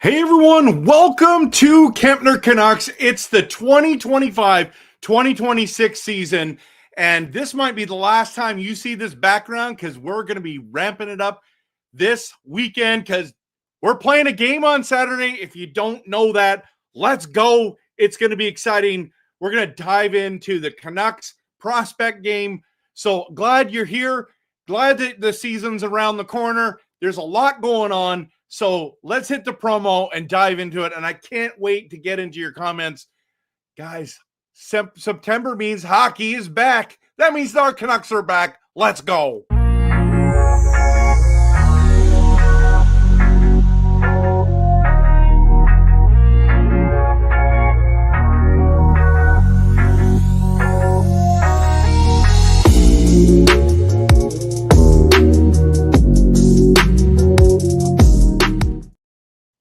Hey everyone, welcome to Kempner Canucks. It's the 2025-2026 season, and this might be the last time you see this background because we're going to be ramping it up this weekend because we're playing a game on Saturday. If you don't know that, let's go. It's going to be exciting. We're going to dive into the Canucks Prospect Game. So glad you're here. Glad that the season's around the corner. There's a lot going on. So let's hit the promo and dive into it. And I can't wait to get into your comments. Guys, September means hockey is back. That means our Canucks are back. Let's go.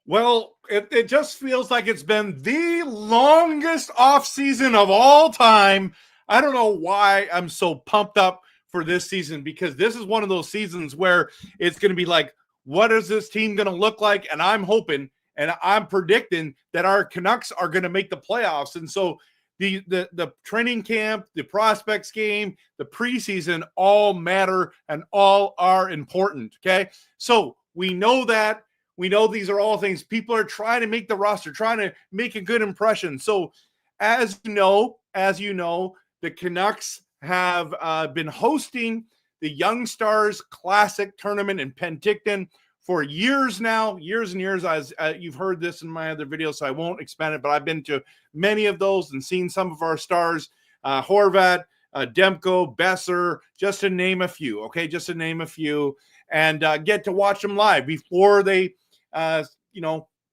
Well, it just feels like it's been the longest off season of all time. I don't know why I'm so pumped up for this season, because this is one of those seasons where it's going to be like, what is this team going to look like? And I'm hoping and I'm predicting that our Canucks are going to make the playoffs. And so the training camp, the prospects game, the preseason all matter and all are important. Okay. So we know that. We know these are all things people are trying to make the roster, trying to make a good impression. So as you know, the Canucks have been hosting the Young Stars Classic Tournament in Penticton for years now, years and years. As you've heard this in my other videos, so I won't expand it, but I've been to many of those and seen some of our stars, Horvat, Demko, Besser, just to name a few, okay? Just to name a few, and get to watch them live before they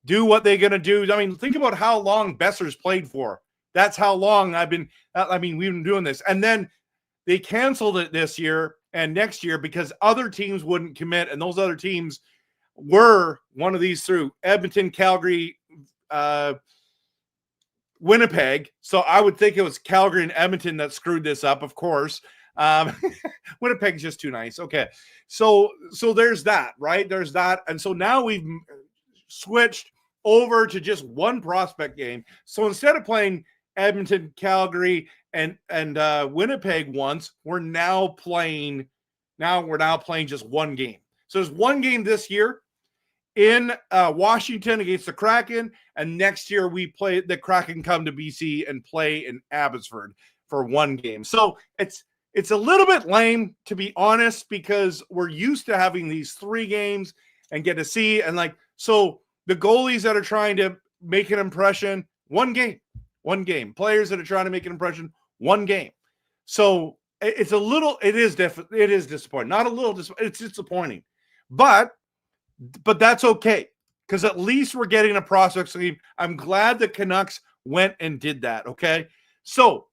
do what they're going to do. I mean, think about how long Besser's played for. That's how long we've been doing this. And then they canceled it this year and next year because other teams wouldn't commit. And those other teams were one of these through Edmonton, Calgary, Winnipeg. So I would think it was Calgary and Edmonton that screwed this up, of course. Winnipeg's just too nice. Okay. So there's that, right? There's that. And so now we've switched over to just one prospect game. So instead of playing Edmonton, Calgary, and Winnipeg once, we're now playing just one game. So there's one game this year in Washington against the Kraken, and next year we play the Kraken come to BC and play in Abbotsford for one game. So it's a little bit lame, to be honest, because we're used to having these 3 games and get to see. And so the goalies that are trying to make an impression, one game. Players that are trying to make an impression, one game. So it is disappointing. Not a little disappointing. It's disappointing. But that's okay, because at least we're getting a prospect team. I'm glad the Canucks went and did that, okay? So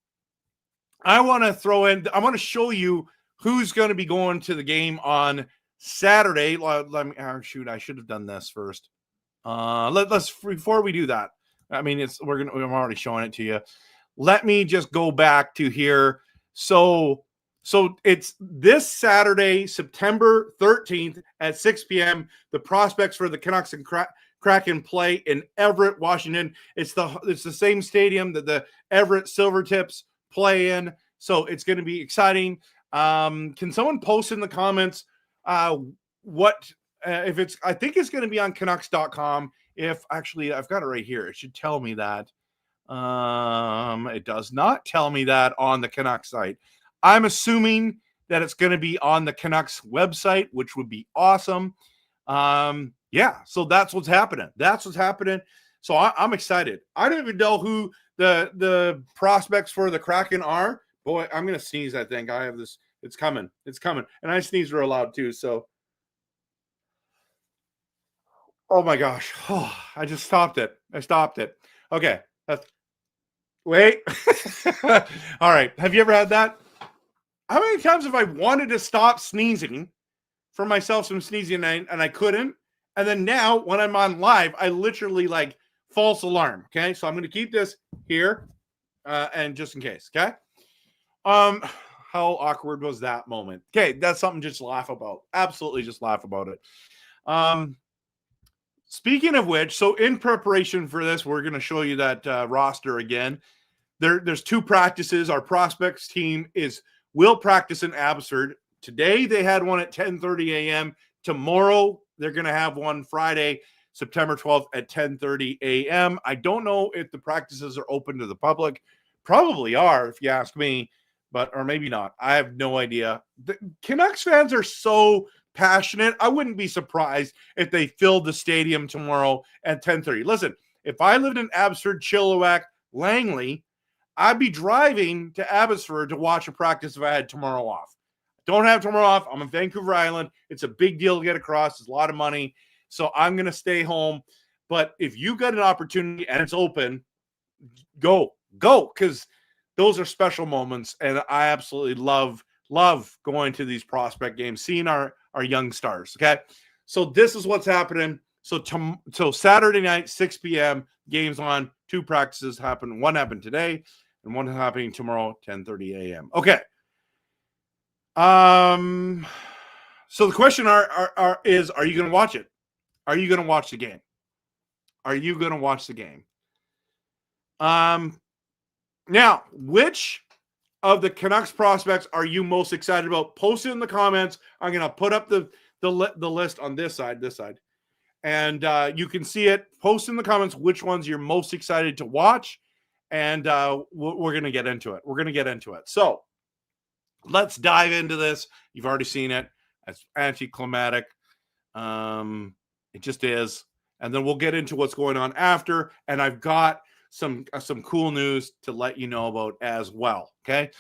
I want to show you who's going to be going to the game on Saturday. I should have done this first. Let's before we do that. I mean, I'm already showing it to you. Let me just go back to here. So it's this Saturday, September 13th at 6 p.m. The prospects for the Canucks and Kraken play in Everett, Washington. It's the same stadium that the Everett Silvertips play in, so it's going to be exciting. Can someone post in the comments if it's? I think it's going to be on Canucks.com. If actually I've got it right here, it should tell me that. It does not tell me that on the Canucks site. I'm assuming that it's going to be on the Canucks website, which would be awesome. So that's what's happening. So I'm excited. I don't even know who the prospects for the Kraken are. Boy, I'm going to sneeze, I think. I have this. It's coming. And I sneeze real loud too. So, oh my gosh. Oh, I just stopped it. Okay. Wait. All right. Have you ever had that? How many times have I wanted to stop sneezing for myself from sneezing and I couldn't? And then now when I'm on live, I literally false alarm. Okay. So I'm going to keep this here and just in case. Okay. How awkward was that moment? Okay. That's something just laugh about. Absolutely just laugh about it. Speaking of which, so in preparation for this, we're going to show you that roster again. There's 2 practices. Our prospects team will practice in Abbotsford. Today they had one at 10:30 a.m. Tomorrow they're going to have one Friday, September 12th at 10:30 a.m. I don't know if the practices are open to the public. Probably are, if you ask me, or maybe not. I have no idea. The Canucks fans are so passionate. I wouldn't be surprised if they filled the stadium tomorrow at 10:30. Listen, if I lived in Abbotsford, Chilliwack, Langley, I'd be driving to Abbotsford to watch a practice if I had tomorrow off. Don't have tomorrow off. I'm in Vancouver Island. It's a big deal to get across. It's a lot of money. So I'm going to stay home. But if you got an opportunity and it's open, go, because those are special moments. And I absolutely love going to these prospect games, seeing our young stars. Okay. So this is what's happening. So Saturday night, 6 p.m. games on. 2 practices happen. One happened today and one happening tomorrow, 10:30 a.m. Okay. So the question is, are you going to watch it? Are you going to watch the game? Are you going to watch the game? Now, which of the Canucks prospects are you most excited about? Post it in the comments. I'm going to put up the list on this side, and you can see it. Post in the comments which ones you're most excited to watch, and we're going to get into it. So let's dive into this. You've already seen it. It's anticlimactic. It just is. And then we'll get into what's going on after. And I've got some cool news to let you know about as well. Okay.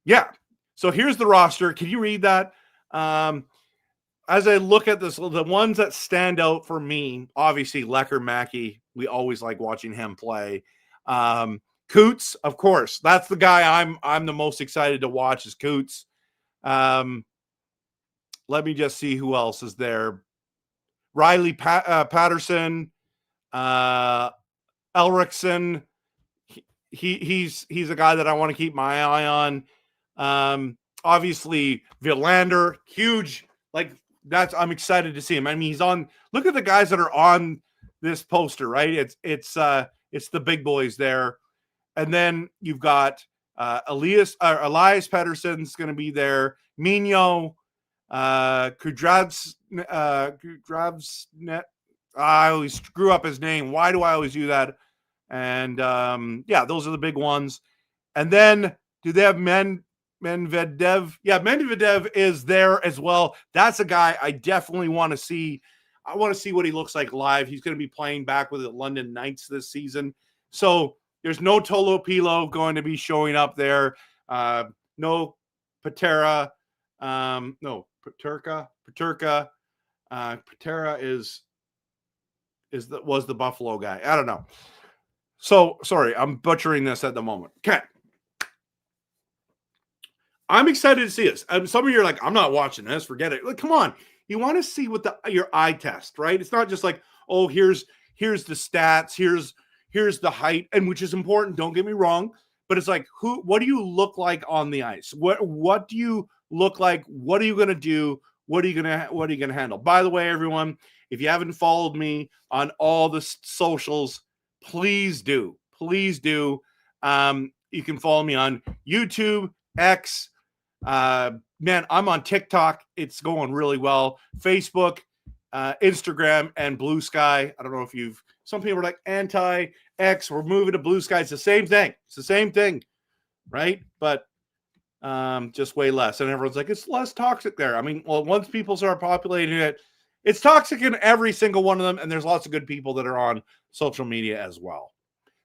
Yeah. So here's the roster. Can you read that? As I look at this, the ones that stand out for me, obviously Lecker Mackey. We always like watching him play. Coots, of course. That's the guy I'm the most excited to watch is Coots. Let me just see who else is there. Riley Patterson, Elrickson. He's a guy that I want to keep my eye on. Obviously Villander, huge. I'm excited to see him. I mean, he's on. Look at the guys that are on this poster, right? It's the big boys there, and then you've got Elias Pettersson's going to be there. Mino, Kudravsnet. I always screw up his name. Why do I always do that? And yeah, those are the big ones. And then do they have Medvedev? Yeah, Medvedev is there as well. That's a guy I definitely want to see. I want to see what he looks like live. He's going to be playing back with the London Knights this season. So there's no Tolopilo going to be showing up there. No Patera. No Paterka. Patera was the Buffalo guy. I don't know. So sorry, I'm butchering this at the moment. Okay. I'm excited to see this. Some of you are like, I'm not watching this. Forget it. Come on. You want to see what your eye test, right? It's not just like, oh, here's the stats, here's the height, and which is important. Don't get me wrong, but it's like, what do you look like on the ice? What do you look like? What are you going to do? What are you going to handle? By the way, everyone, if you haven't followed me on all the socials, please do. You can follow me on YouTube, X. Man, I'm on TikTok. It's going really well. Facebook, Instagram, and Blue Sky. I don't know if some people are like anti-X. We're moving to Blue Sky. It's the same thing. Right? But just way less. And everyone's like, it's less toxic there. I mean, well, once people start populating it, it's toxic in every single one of them. And there's lots of good people that are on social media as well.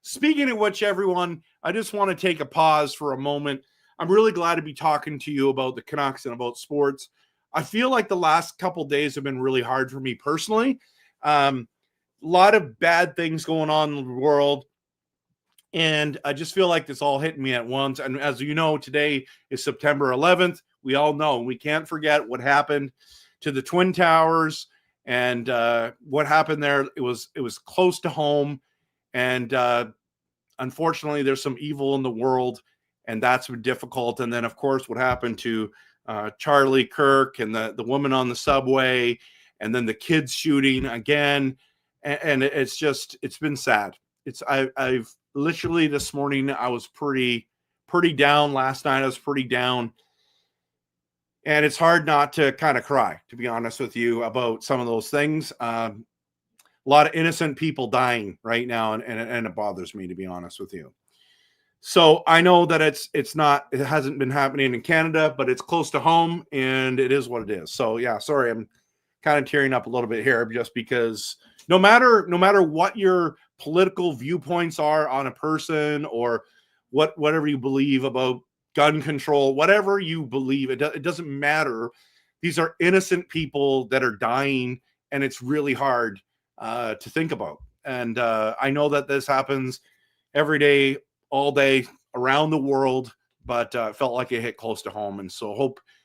Speaking of which, everyone, I just want to take a pause for a moment. I'm really glad to be talking to you about the Canucks and about sports. I feel like the last couple days have been really hard for me personally. A lot of bad things going on in the world. And I just feel like it's all hitting me at once. And as you know, today is September 11th. We all know, we can't forget what happened to the Twin Towers and what happened there. It was close to home. And unfortunately, there's some evil in the world, and that's been difficult. And then, of course, what happened to Charlie Kirk and the woman on the subway and then the kids shooting again. And it's been sad. I've literally this morning, I was pretty down. Last night I was pretty down. And it's hard not to kind of cry, to be honest with you, about some of those things. A lot of innocent people dying right now, and it bothers me, to be honest with you. So I know that it hasn't been happening in Canada, but it's close to home, and it is what it is. So yeah, sorry, I'm kind of tearing up a little bit here, just because no matter what your political viewpoints are on a person, or whatever you believe about gun control, whatever you believe, it doesn't matter. These are innocent people that are dying, and it's really hard to think about. And I know that this happens every day, all day, around the world, but it felt like it hit close to home. And so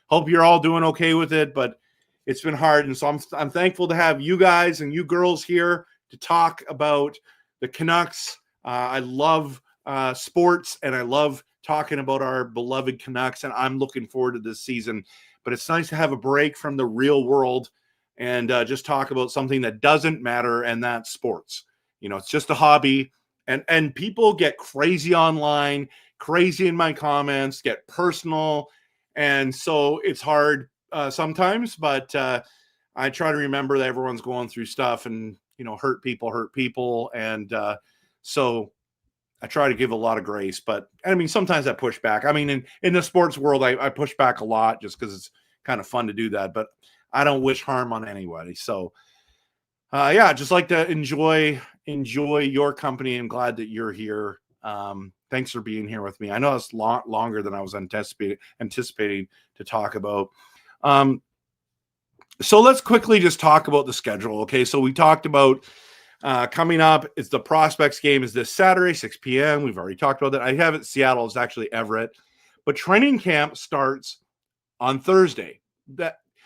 hope you're all doing okay with it, but it's been hard. And so I'm thankful to have you guys and you girls here to talk about the Canucks. I love sports, and I love talking about our beloved Canucks, and I'm looking forward to this season. But it's nice to have a break from the real world and just talk about something that doesn't matter, and that's sports. It's just a hobby, and people get crazy online, crazy in my comments, get personal, and so it's hard sometimes. But I try to remember that everyone's going through stuff, and hurt people, and so I try to give a lot of grace. But I mean, sometimes I push back. I mean, in the sports world, I push back a lot just because it's kind of fun to do that. But I don't wish harm on anybody. So, yeah, just like to enjoy your company. I'm glad that you're here. Thanks for being here with me. I know it's longer than I was anticipating to talk about. So let's quickly just talk about the schedule. Okay, so we talked about coming up, it's the Prospects game is this Saturday, 6 p.m. We've already talked about that. I have it Seattle. It's actually Everett. But training camp starts on Thursday.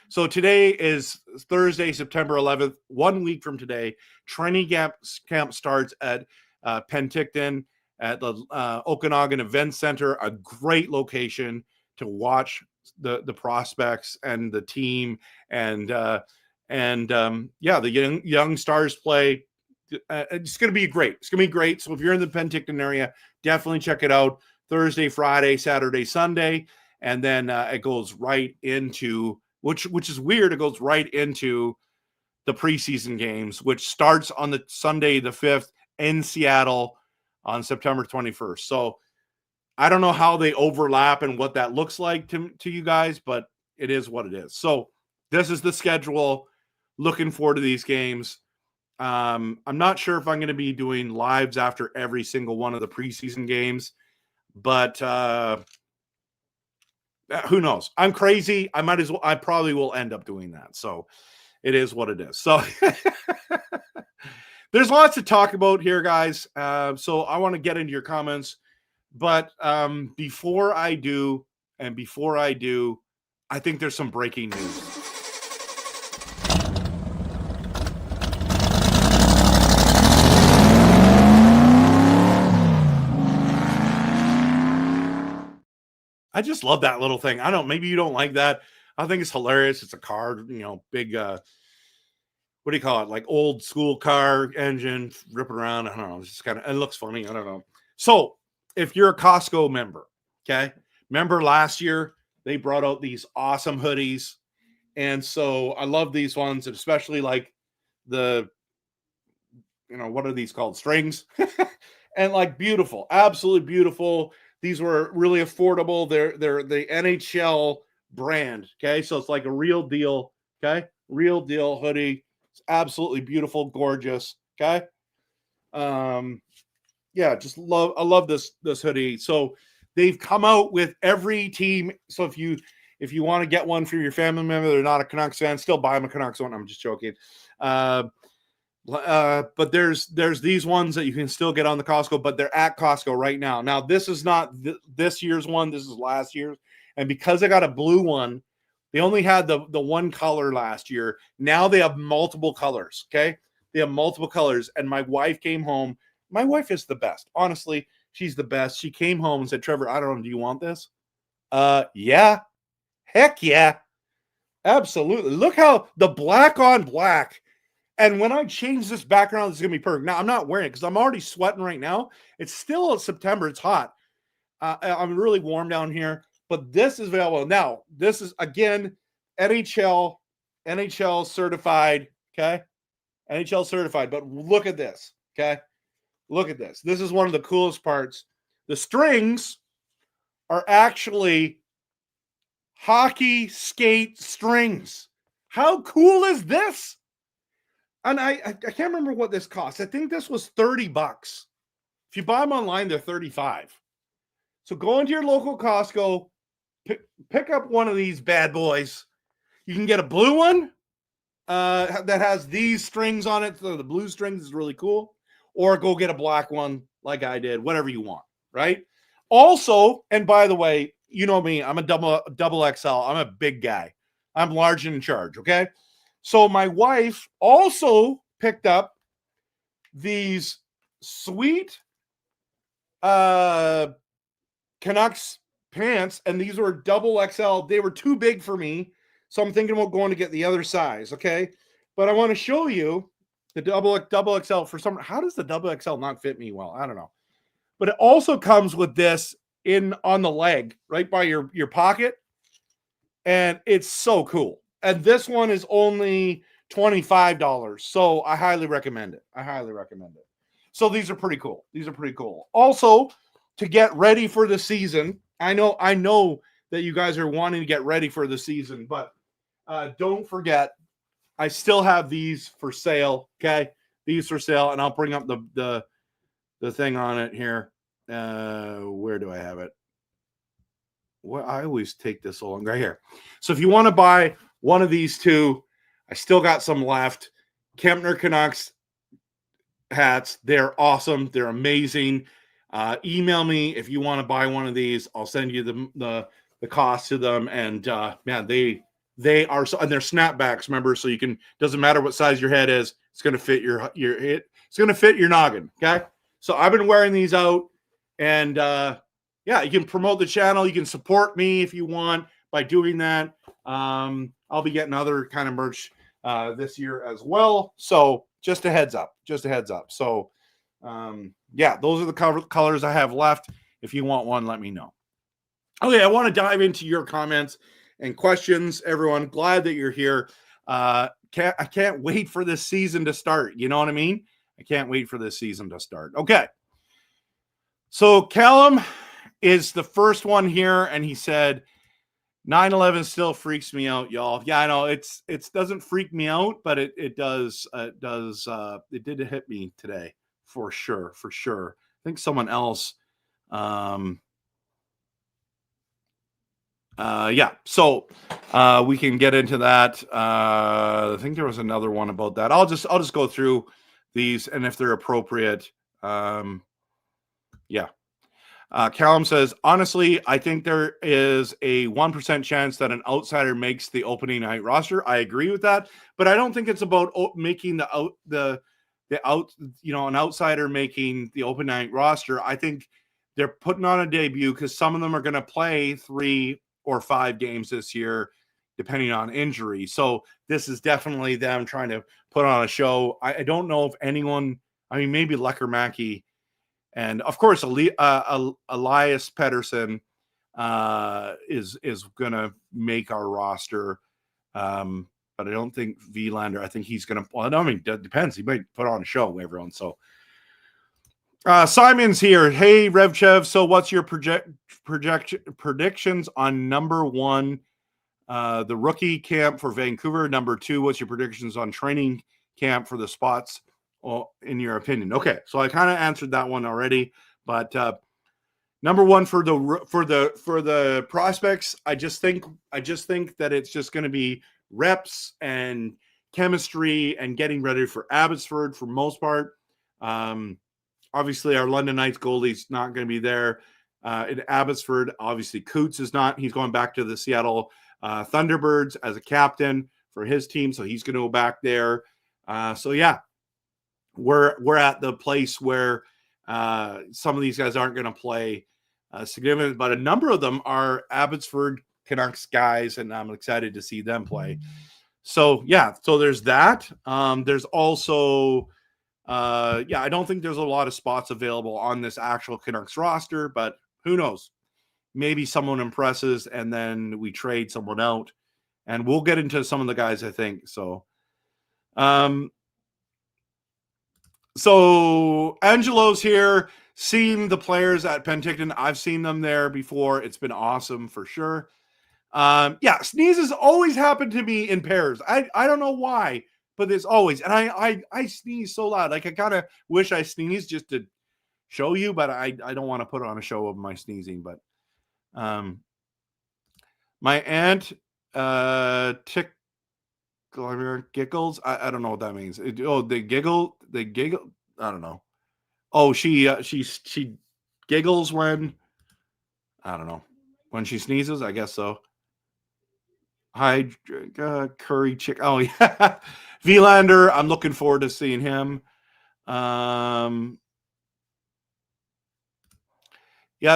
So today is Thursday, September 11th. 1 week from today, training camp starts at Penticton at the Okanagan Event Center, a great location to watch the prospects and the team, and yeah, the young stars play. It's going to be great. It's going to be great. So if you're in the Penticton area, definitely check it out. Thursday, Friday, Saturday, Sunday, and then it goes right into which is weird. It goes right into the preseason games, which starts on the Sunday the 5th in Seattle on September 21st. So I don't know how they overlap and what that looks like to you guys, but it is what it is. So this is the schedule. Looking forward to these games. I'm not sure if I'm going to be doing lives after every single one of the preseason games, but who knows? I'm crazy. I probably will end up doing that. So it is what it is. So there's lots to talk about here, guys. So I want to get into your comments, but before I do, I think there's some breaking news. I just love that little thing. I don't, maybe you don't like that. I think it's hilarious. It's a car, big, what do you call it? Like old school car engine ripping around. I don't know. It's just kind of, it looks funny. I don't know. So if you're a Costco member, okay, remember last year they brought out these awesome hoodies. And so I love these ones, and especially like the, what are these called? Strings. And like beautiful, absolutely beautiful. These were really affordable. They're the NHL brand. Okay. So it's like a real deal. Okay. Real deal hoodie. It's absolutely beautiful, gorgeous. Okay. Yeah, I love this hoodie. So they've come out with every team. So if you want to get one for your family member, they're not a Canucks fan, still buy them a Canucks one. I'm just joking. But there's these ones that you can still get on the Costco, but they're at Costco right now. Now, this is not this year's one. This is last year's. And because I got a blue one, they only had the one color last year. Now they have multiple colors. Okay. They have multiple colors. And my wife came home. My wife is the best. Honestly, she's the best. She came home and said, Trevor, I don't know. Do you want this? Yeah. Heck yeah. Absolutely. Look how the black on black. And when I change this background, it's going to be perfect. Now, I'm not wearing it because I'm already sweating right now. It's still September. It's hot. I'm really warm down here. But this is available. Now, this is, again, NHL certified. Okay? NHL certified. But look at this. Okay? Look at this. This is one of the coolest parts. The strings are actually hockey skate strings. How cool is this? And I can't remember what this cost. I think this was $30. If you buy them online, they're $35. So go into your local Costco, pick up one of these bad boys. You can get a blue one that has these strings on it. So the blue strings is really cool. Or go get a black one like I did, whatever you want, right? Also, and by the way, you know me, I'm a double XL. I'm a big guy. I'm large and in charge, okay? So my wife also picked up these sweet Canucks pants, and these were double XL. They were too big for me, so I'm thinking about going to get the other size, okay? But I want to show you the double XL for some. How does the double XL not fit me well? I don't know. But it also comes with this on the leg, right by your pocket, and it's so cool. And this one is only $25. So I highly recommend it. So these are pretty cool. Also, to get ready for the season, I know that you guys are wanting to get ready for the season, but don't forget, I still have these for sale. Okay. These for sale. And I'll bring up the thing on it here. Where do I have it? Well, I always take this along right here. So if you want to buy one of these two, I still got some left. Kempner Canucks hats. They're awesome. They're amazing. Email me if you want to buy one of these. I'll send you the cost to them. And man, they are so, and they're snapbacks, remember, so you can, doesn't matter what size your head is, it's going to fit your it's going to fit your noggin. Okay. So I've been wearing these out, and yeah, you can promote the channel. You can support me if you want by doing that. I'll be getting other kind of merch this year as well. So just a heads up. So yeah, those are the colors I have left. If you want one, let me know. Okay, I want to dive into your comments and questions, everyone. Glad that you're here. I can't wait for this season to start. You know what I mean? I can't wait for this season to start. Okay. So Callum is the first one here, and he said 9/11 still freaks me out, y'all. Yeah, I know it doesn't freak me out, but it does it did hit me today for sure. I think someone else yeah, so we can get into that. I think there was another one about that. I'll just go through these, and if they're appropriate, yeah. Callum says, honestly, I think there is a 1% chance that an outsider makes the opening night roster. I agree with that, but I don't think it's about making an outsider making the open night roster. I think they're putting on a debut because some of them are going to play 3 or 5 games this year, depending on injury. So this is definitely them trying to put on a show. I don't know if anyone, I mean, maybe Lecker-Mackey, and of course, Elias Pettersson is going to make our roster. But I don't think Vilander, I think he's going to, well, I mean, it depends. He might put on a show, everyone. So Simon's here. Hey, RevTrev. So what's your predictions on number 1, the rookie camp for Vancouver? Number 2, what's your predictions on training camp for the spots? Well, in your opinion? Okay, so I kind of answered that one already, but number 1 for the prospects, I just think that it's just going to be reps and chemistry and getting ready for Abbotsford for most part. Obviously, our London Knights goalie's not going to be there in Abbotsford. Obviously, Coots is not. He's going back to the Seattle Thunderbirds as a captain for his team, so he's going to go back there. So yeah. We're at the place where some of these guys aren't going to play significant, but a number of them are Abbotsford Canucks guys, and I'm excited to see them play. So yeah, so there's that. There's also I don't think there's a lot of spots available on this actual Canucks roster, but who knows? Maybe someone impresses and then we trade someone out, and we'll get into some of the guys, I think. So so Angelo's here, seeing the players at Penticton. I've seen them there before. It's been awesome for sure. Sneezes always happen to me in pairs. I don't know why, but there's always, and I sneeze so loud. Like I kind of wish I sneezed just to show you, but I don't want to put on a show of my sneezing. But my aunt giggles. I don't know what that means. They giggle. I don't know. Oh, she giggles when, I don't know, when she sneezes. I guess so. Hi, curry chick. Oh yeah, Vilander. I'm looking forward to seeing him. Yeah,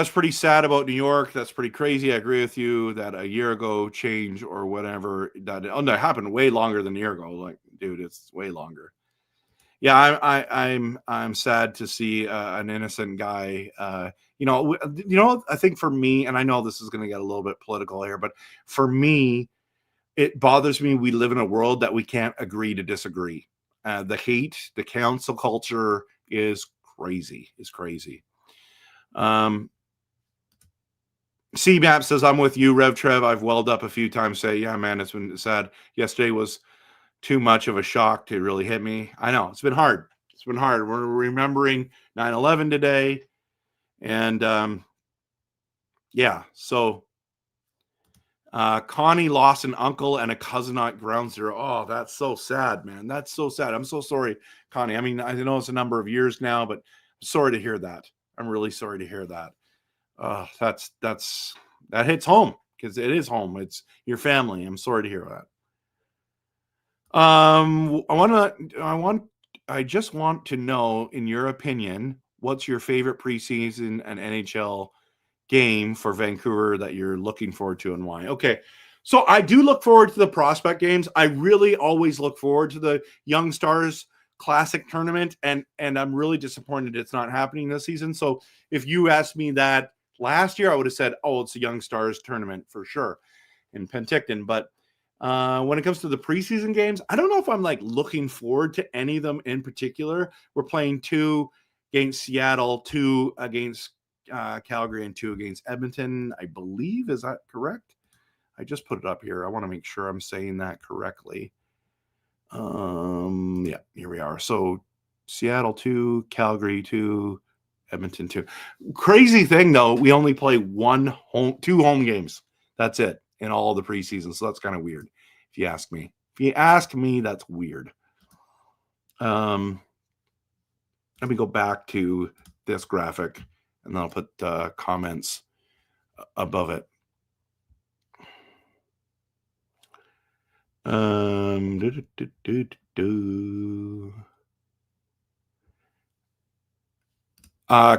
it's pretty sad about New York. That's pretty crazy. I agree with you that a year ago change or whatever that happened way longer than a year ago. Like, dude, it's way longer. Yeah, I'm sad to see an innocent guy. I think for me, and I know this is going to get a little bit political here, but for me, it bothers me we live in a world that we can't agree to disagree. The hate, the council culture is crazy. CMAP says, I'm with you, RevTrev. I've welled up a few times. Say, yeah, man, it's been sad. Yesterday was too much of a shock to really hit me. I know. It's been hard. We're remembering 9/11 today. And so Connie lost an uncle and a cousin at Ground Zero. Oh, that's so sad, man. That's so sad. I'm so sorry, Connie. I mean, I know it's a number of years now, but I'm sorry to hear that. I'm really sorry to hear that. That hits home because it is home. It's your family. I'm sorry to hear that. I just want to know, in your opinion, what's your favorite preseason and NHL game for Vancouver that you're looking forward to and why? Okay. So I do look forward to the prospect games. I really always look forward to the Young Stars Classic tournament, and I'm really disappointed it's not happening this season. So if you asked me that last year, I would have said, oh, it's a Young Stars tournament for sure in Penticton. But when it comes to the preseason games, I don't know if I'm like looking forward to any of them in particular. We're playing 2 against Seattle, 2 against Calgary, and 2 against Edmonton, I believe. Is that correct? I just put it up here. I want to make sure I'm saying that correctly. Yeah, here we are. So Seattle 2, Calgary 2, Edmonton 2. Crazy thing though, we only play 2 home games. That's it in all the preseason. So that's kind of weird if you ask me. That's weird. Let me go back to this graphic and then I'll put comments above it.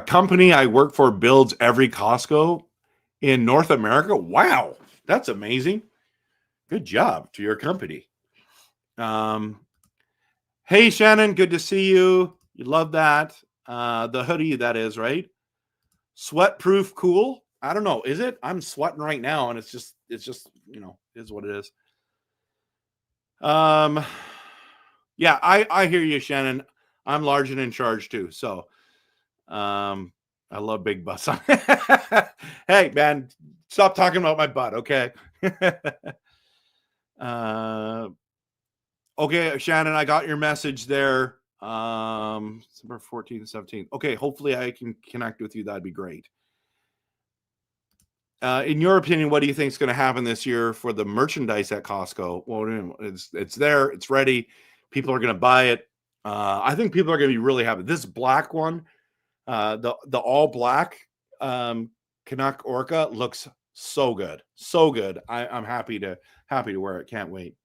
Company I work for builds every Costco in North America. Wow, that's amazing. Good job to your company. Hey, Shannon, good to see you. You love that. The hoodie, that is, right? Sweat-proof cool. I don't know. Is it? I'm sweating right now, and it's just, is what it is. Yeah, I hear you, Shannon. I'm large and in charge too. So, I love big butts. Hey, man, stop talking about my butt, okay? Okay, Shannon, I got your message there. December 14th, 17th. Okay, hopefully I can connect with you. That'd be great. In your opinion, what do you think is going to happen this year for the merchandise at Costco? Well, it's there, it's ready. People are going to buy it. I think people are going to be really happy. This black one, the all black Canuck Orca looks so good, so good. I'm happy to wear it. Can't wait.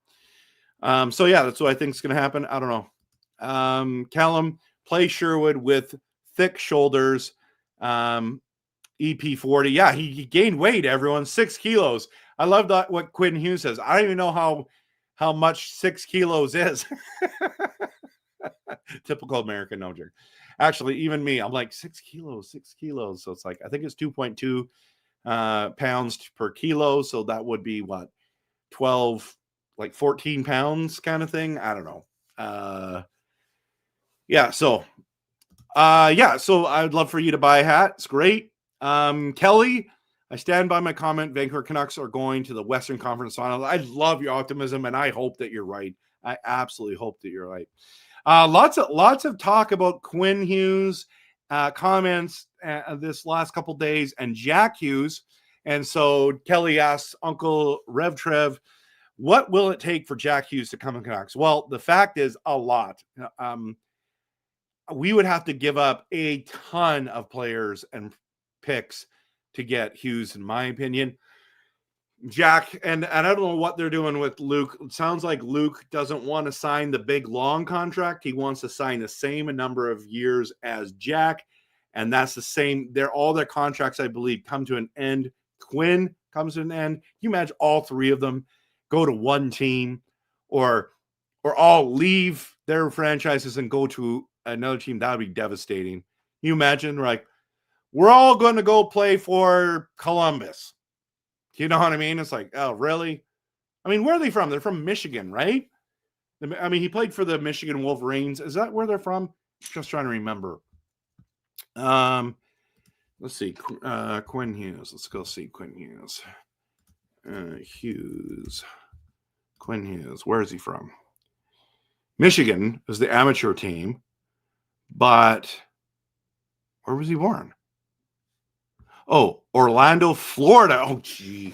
So yeah, that's what I think is going to happen. I don't know. Callum, play Sherwood with thick shoulders. EP40. Yeah, he gained weight, everyone. 6 kilos. I love that what Quinn Hughes says. I don't even know how much 6 kilos is. Typical American, no joke. Actually, even me, I'm like 6 kilos. So it's like, I think it's 2.2 pounds per kilo. So that would be what, 12, like 14 pounds kind of thing. I don't know. So I'd love for you to buy a hat. It's great. Kelly, I stand by my comment. Vancouver Canucks are going to the Western Conference Finals. I love your optimism, and I hope that you're right. I absolutely hope that you're right. Lots of talk about Quinn Hughes comments this last couple days, and Jack Hughes. And so Kelly asks Uncle RevTrev, what will it take for Jack Hughes to come to Canucks? Well, the fact is a lot. We would have to give up a ton of players and picks to get Hughes, in my opinion. Jack, and I don't know what they're doing with Luke. It sounds like Luke doesn't want to sign the big long contract. He wants to sign the same number of years as Jack, and that's the same. All their contracts, I believe, come to an end. Quinn comes to an end. Can you imagine all three of them go to one team, or all leave their franchises and go to another team? That would be devastating. Can you imagine, like, we're all going to go play for Columbus. You know what I mean? It's like, oh, really? I mean, where are they from? They're from Michigan, right? I mean, he played for the Michigan Wolverines. Is that where they're from? Just trying to remember. Let's see. Quinn Hughes. Let's go see Quinn Hughes. Quinn Hughes. Where is he from? Michigan is the amateur team, but where was he born? Oh, Orlando, Florida. Oh, gee.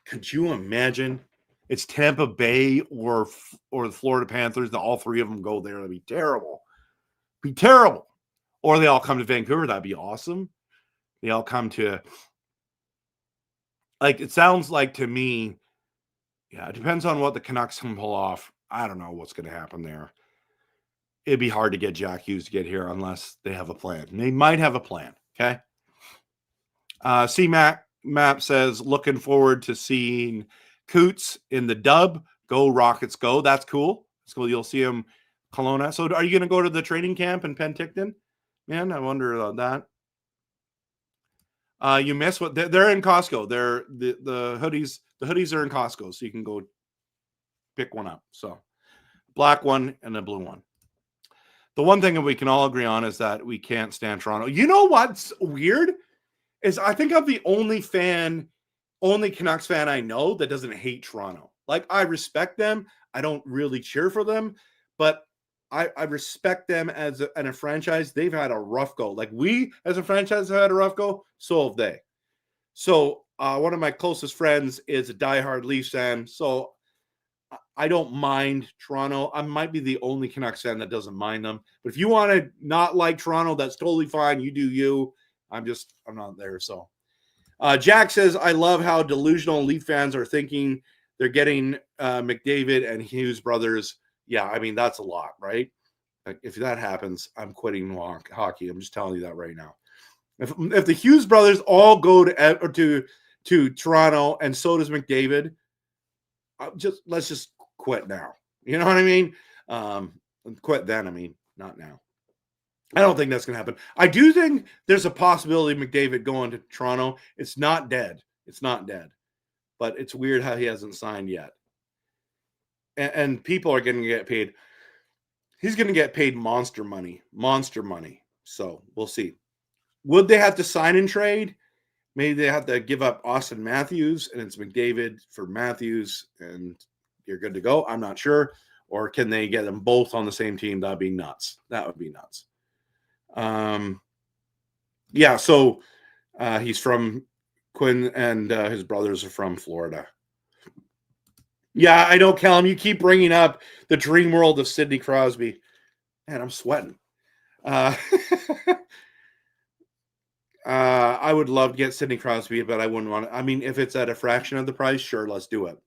Could you imagine? It's Tampa Bay or the Florida Panthers. All three of them go there. That'd be terrible. Or they all come to Vancouver. That'd be awesome. They all come to, like, it sounds like to me, yeah, it depends on what the Canucks can pull off. I don't know what's going to happen there. It'd be hard to get Jack Hughes to get here unless they have a plan. And they might have a plan, okay? C-Map says, looking forward to seeing Coots in the dub. Go Rockets, go. That's cool. That's cool. You'll see him Kelowna. So are you going to go to the training camp in Penticton? Man, I wonder about that. You miss what they're in Costco. They're the hoodies. The hoodies are in Costco, so you can go pick one up. So black one and a blue one. The one thing that we can all agree on is that we can't stand Toronto. You know what's weird is I think I'm the only Canucks fan I know that doesn't hate Toronto. Like, I respect them. I don't really cheer for them, but I respect them as a franchise. They've had a rough go. Like, we as a franchise have had a rough go. So have they. So one of my closest friends is a diehard Leafs fan. So I don't mind Toronto. I might be the only Canucks fan that doesn't mind them. But if you want to not like Toronto, that's totally fine. You do you. I'm not there. So Jack says, I love how delusional Leaf fans are thinking they're getting McDavid and Hughes brothers. Yeah, I mean, that's a lot, right? Like, if that happens, I'm quitting hockey. I'm just telling you that right now. If the Hughes brothers all go to Toronto and so does McDavid, let's just quit now. You know what I mean? Quit then. I mean, not now. I don't think that's going to happen. I do think there's a possibility of McDavid going to Toronto. It's not dead. But it's weird how he hasn't signed yet. And people are going to get paid. He's going to get paid monster money. So we'll see. Would they have to sign and trade? Maybe they have to give up Austin Matthews, and it's McDavid for Matthews, and you're good to go. I'm not sure. Or can they get them both on the same team? That'd be nuts. That would be nuts. So he's from Quinn, and his brothers are from Florida. Yeah, I know, Callum. You keep bringing up the dream world of Sidney Crosby. Man, I'm sweating. I would love to get Sidney Crosby, but I wouldn't want to. I mean, if it's at a fraction of the price, sure, let's do it.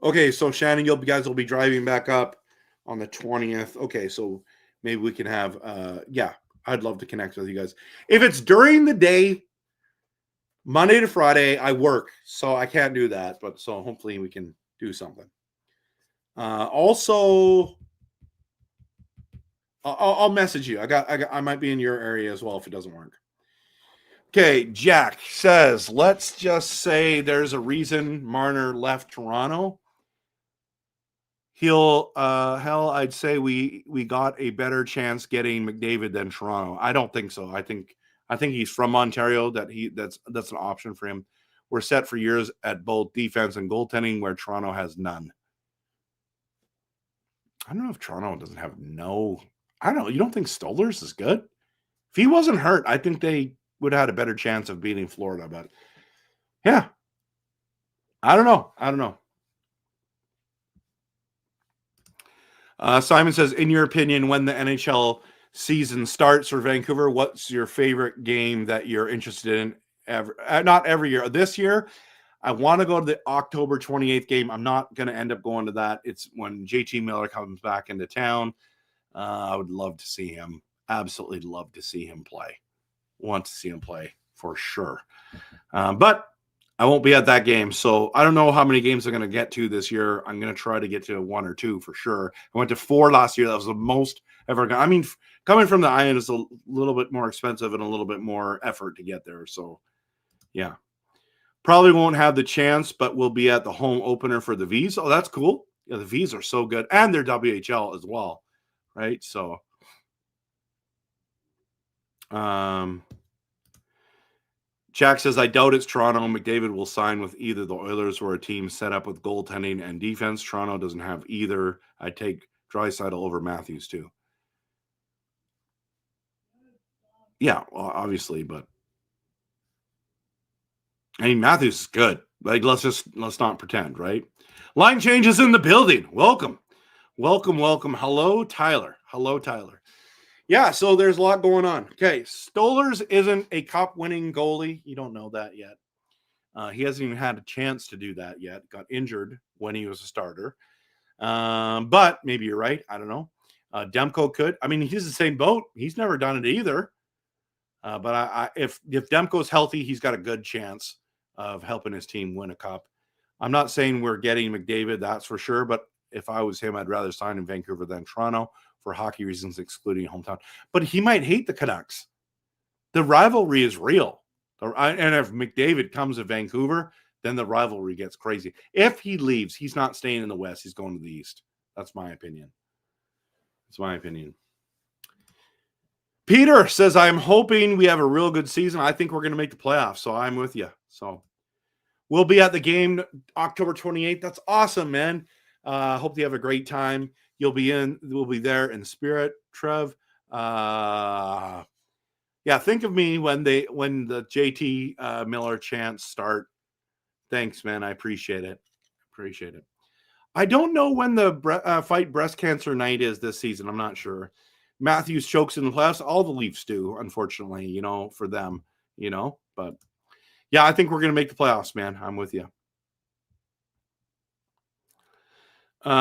Okay, so Shannon, you guys will be driving back up on the 20th. Okay, so maybe we can have, I'd love to connect with you guys. If it's during the day, Monday to Friday, I work, so I can't do that. But so hopefully we can do something. Also, I'll message you. I might be in your area as well if it doesn't work. Okay, Jack says, let's just say there's a reason Marner left Toronto. Hell, I'd say we got a better chance getting McDavid than Toronto. I don't think so. I think he's from Ontario. That's an option for him. We're set for years at both defense and goaltending, where Toronto has none. I don't know if Toronto doesn't have no. I don't know. You don't think Stolarz is good? If he wasn't hurt, I think they would have had a better chance of beating Florida. But yeah, I don't know. Simon says, in your opinion, when the NHL season starts for Vancouver, what's your favorite game that you're interested in? Not every year. This year, I want to go to the October 28th game. I'm not going to end up going to that. It's when JT Miller comes back into town. I would love to see him. Absolutely love to see him play. Want to see him play for sure. But I won't be at that game. So I don't know how many games I'm going to get to this year. I'm going to try to get to 1 or 2 for sure. I went to 4 last year. That was the most ever. I mean, coming from the island is a little bit more expensive and a little bit more effort to get there. So yeah, probably won't have the chance, but we'll be at the home opener for the V's. Oh, that's cool. Yeah, the V's are so good, and they're WHL as well, right? So Jack says, I doubt it's Toronto. McDavid will sign with either the Oilers or a team set up with goaltending and defense. Toronto doesn't have either. I take Draisaitl over Matthews too. Yeah, well, obviously, but I mean, Matthews is good. Like, let's not pretend, right? Line changes in the building. Welcome. Hello, Tyler. Yeah, so there's a lot going on. Okay, Stolarz isn't a cup-winning goalie. You don't know that yet. He hasn't even had a chance to do that yet. Got injured when he was a starter. But maybe you're right. I don't know. Demko could. I mean, he's the same boat. He's never done it either. But if Demko's healthy, he's got a good chance of helping his team win a cup. I'm not saying we're getting McDavid, that's for sure. But if I was him, I'd rather sign in Vancouver than Toronto for hockey reasons, excluding hometown. But he might hate the Canucks. The rivalry is real. And if McDavid comes to Vancouver, then the rivalry gets crazy. If he leaves, he's not staying in the West. He's going to the East. That's my opinion. Peter says, I'm hoping we have a real good season. I think we're going to make the playoffs, so I'm with you. So we'll be at the game October 28th. That's awesome, man. Hope you have a great time. We'll be there in spirit, Trev. Yeah, think of me when the JT Miller chants start. Thanks, man. I appreciate it. I don't know when the Fight Breast Cancer Night is this season. I'm not sure. Matthews chokes in the playoffs. All the Leafs do, unfortunately, for them, But yeah, I think we're going to make the playoffs, man. I'm with you. You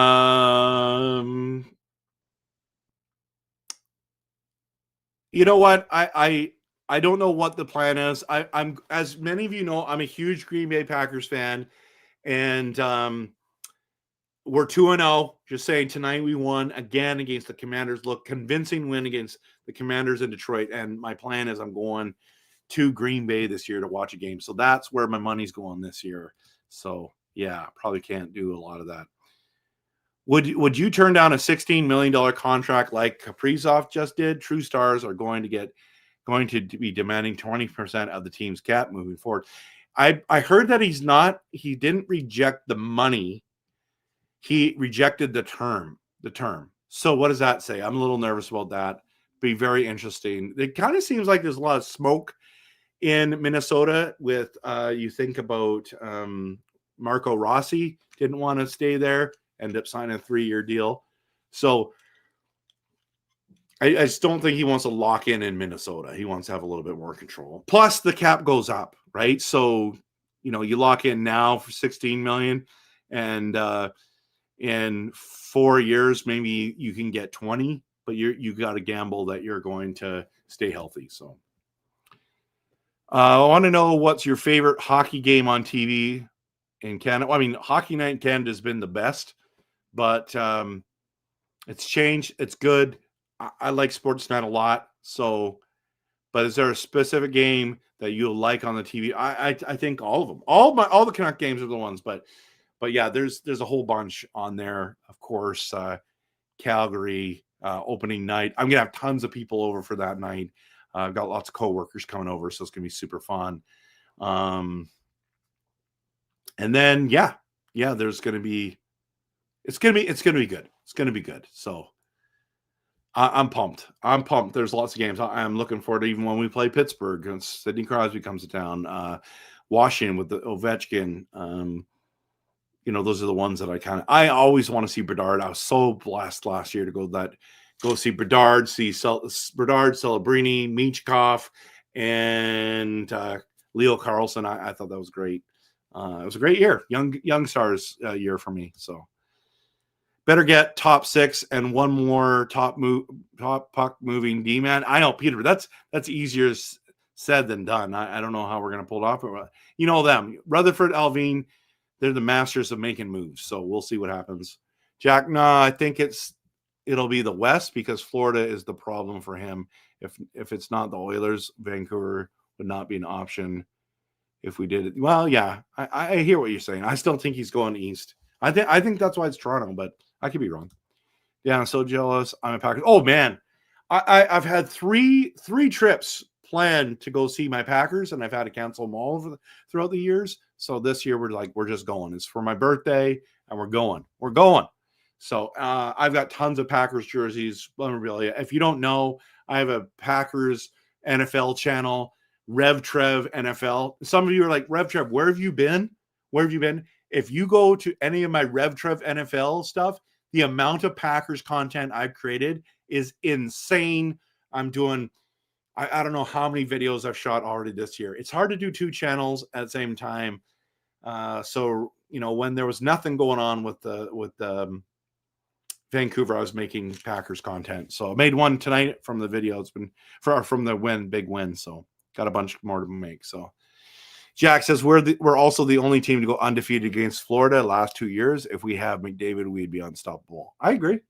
know what? I don't know what the plan is. I'm, as many of you know, I'm a huge Green Bay Packers fan, and we're 2-0. Just saying, tonight we won again against the Commanders. Look, convincing win against the Commanders in Detroit. And my plan is I'm going to Green Bay this year to watch a game. So that's where my money's going this year. So yeah, probably can't do a lot of that. Would you turn down a $16 million contract like Kaprizov just did? True stars are going to be demanding 20% of the team's cap moving forward. I heard that he didn't reject the money. He rejected the term. So what does that say? I'm a little nervous about that. Be very interesting. It kind of seems like there's a lot of smoke in Minnesota with you think about Marco Rossi didn't want to stay there. End up signing a 3-year deal. So I just don't think he wants to lock in Minnesota. He wants to have a little bit more control. Plus the cap goes up, right? So, you lock in now for $16 million, and in 4 years, maybe you can get 20, but you got to gamble that you're going to stay healthy. So I want to know what's your favorite hockey game on TV in Canada. Well, I mean, Hockey Night in Canada has been the best, but it's changed. It's good. I like Sportsnet a lot. So, but is there a specific game that you like on the TV? I think all of them. All the Canuck games are the ones, but yeah, there's a whole bunch on there. Of course, Calgary opening night. I'm gonna have tons of people over for that night. I've got lots of coworkers coming over, so it's gonna be super fun. And then there's gonna be it's gonna be good. It's gonna be good. So I'm pumped. I'm pumped. There's lots of games. I'm looking forward to even when we play Pittsburgh and Sidney Crosby comes to town. Washington with the Ovechkin. Those are the ones that I always want to see Bedard. I was so blessed last year to go see Bedard, Bedard, Celebrini, Michkov, and Leo Carlson. I thought that was great. It was a great year, young stars year for me. So better get top 6 and one more top puck moving D-man. I know, Peter, that's easier said than done. I don't know how we're going to pull it off, but you know them, Rutherford, Alvin. They're the masters of making moves, so we'll see what happens. Jack, I think it'll be the West because Florida is the problem for him. If it's not the Oilers, Vancouver would not be an option if we did it. Well, yeah, I hear what you're saying. I still think he's going east. I think that's why it's Toronto, but I could be wrong. Yeah, I'm so jealous. I'm a Packers. Oh man, I've had three trips planned to go see my Packers, and I've had to cancel them all throughout the years. So this year we're just going. It's for my birthday, and we're going. We're going. So I've got tons of Packers jerseys, memorabilia. If you don't know, I have a Packers NFL channel, RevTrev NFL. Some of you are like, RevTrev, where have you been? Where have you been? If you go to any of my RevTrev NFL stuff, the amount of Packers content I've created is insane. I'm doing, I don't know how many videos I've shot already this year. It's hard to do 2 channels at the same time. So when there was nothing going on with the Vancouver, I was making Packers content. So I made one tonight from the video. It's been from the big win. So got a bunch more to make. So Jack says we're also the only team to go undefeated against Florida last 2 years. If we have McDavid, we'd be unstoppable. I agree.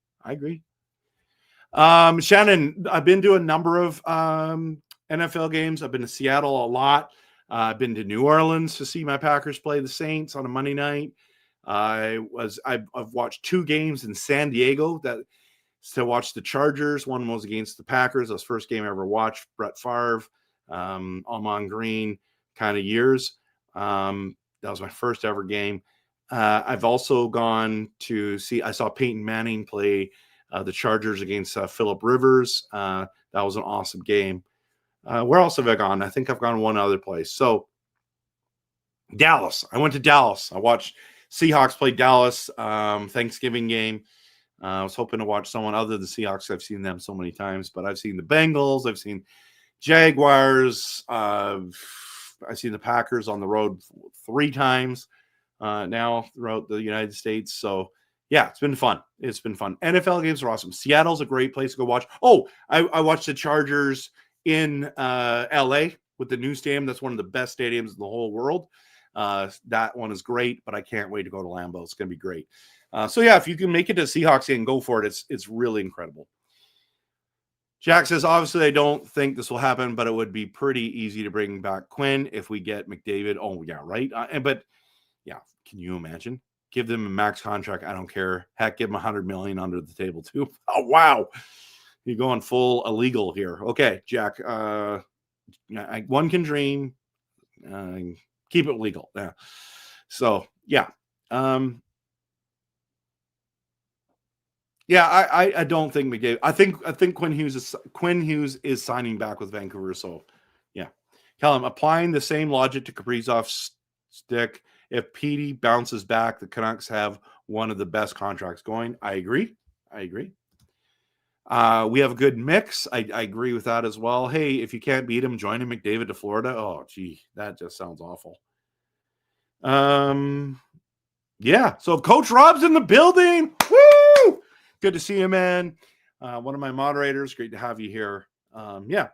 Shannon, I've been to a number of NFL games. I've been to Seattle a lot. I've been to New Orleans to see my Packers play the Saints on a Monday night. I've watched 2 games in San Diego to watch the Chargers. One was against the Packers. That was the first game I ever watched. Brett Favre, Amon Green kind of years. That was my first ever game. I've also gone to I saw Peyton Manning play the Chargers against Phillip Rivers. That was an awesome game. Where else have I gone? I think I've gone one other place. So Dallas. I went to Dallas. I watched Seahawks play Dallas Thanksgiving game. I was hoping to watch someone other than the Seahawks. I've seen them so many times, but I've seen the Bengals. I've seen Jaguars. I've seen the Packers on the road 3 times now throughout the United States. So yeah, it's been fun. It's been fun. NFL games are awesome. Seattle's a great place to go watch. Oh, I watched the Chargers in LA with the new stadium. That's one of the best stadiums in the whole world. That one is great, but I can't wait to go to Lambeau. It's going to be great. So yeah, if you can make it to Seahawks game, go for it. It's really incredible. Jack says, obviously, I don't think this will happen, but it would be pretty easy to bring back Quinn if we get McDavid. Oh, yeah, right. But yeah, can you imagine? Give them a max contract. I don't care. Heck, give them $100 million under the table too. Oh, wow. You're going full illegal here. Okay, Jack. One can dream. Keep it legal. Yeah. So yeah. I don't think McDavid. I think Quinn Hughes is signing back with Vancouver. So yeah. Tell him applying the same logic to Kaprizov's stick. If Petey bounces back, the Canucks have one of the best contracts going. I agree. We have a good mix. I agree with that as well. Hey, if you can't beat him, join him McDavid to Florida. Oh, gee, that just sounds awful. Yeah. So Coach Rob's in the building. Woo! Good to see you, man. One of my moderators. Great to have you here. Yeah.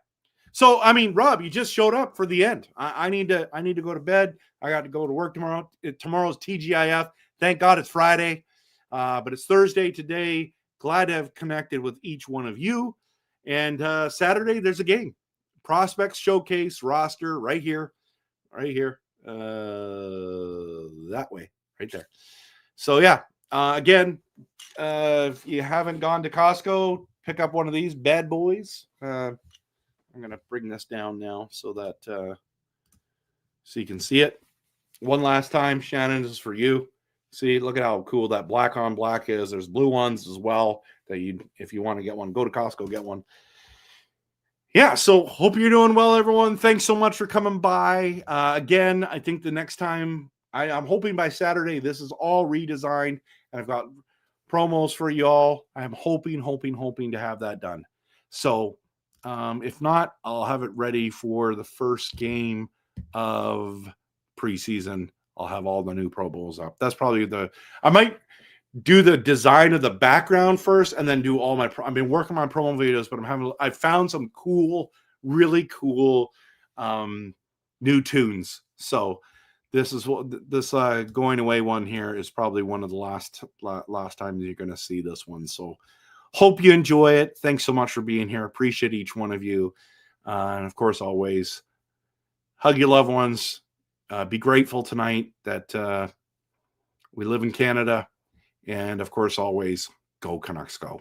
So, I mean, Rob, you just showed up for the end. I need to go to bed. I got to go to work tomorrow. Tomorrow's TGIF. Thank God it's Friday, but it's Thursday today. Glad to have connected with each one of you. And Saturday, there's a game. Prospects Showcase roster right here. That way, right there. So, yeah, again, if you haven't gone to Costco, pick up one of these bad boys. I'm going to bring this down now so that so you can see it. One last time, Shannon, this is for you. See, look at how cool that black on black is. There's blue ones as well that if you want to get one, go to Costco, get one. Yeah, so hope you're doing well, everyone. Thanks so much for coming by. Again, I think the next time, I'm hoping by Saturday, this is all redesigned, and I've got promos for y'all. I'm hoping to have that done. So if not, I'll have it ready for the first game of preseason. I'll have all the new Pro Bowls up. That's probably I might do the design of the background first and then do all my, I've been working on promo videos, but I found some really cool new tunes. So this is what this going away one here is probably one of the last times you're going to see this one. So hope you enjoy it. Thanks so much for being here. Appreciate each one of you. And of course, always hug your loved ones. Be grateful tonight that we live in Canada. And of course, always go Canucks go.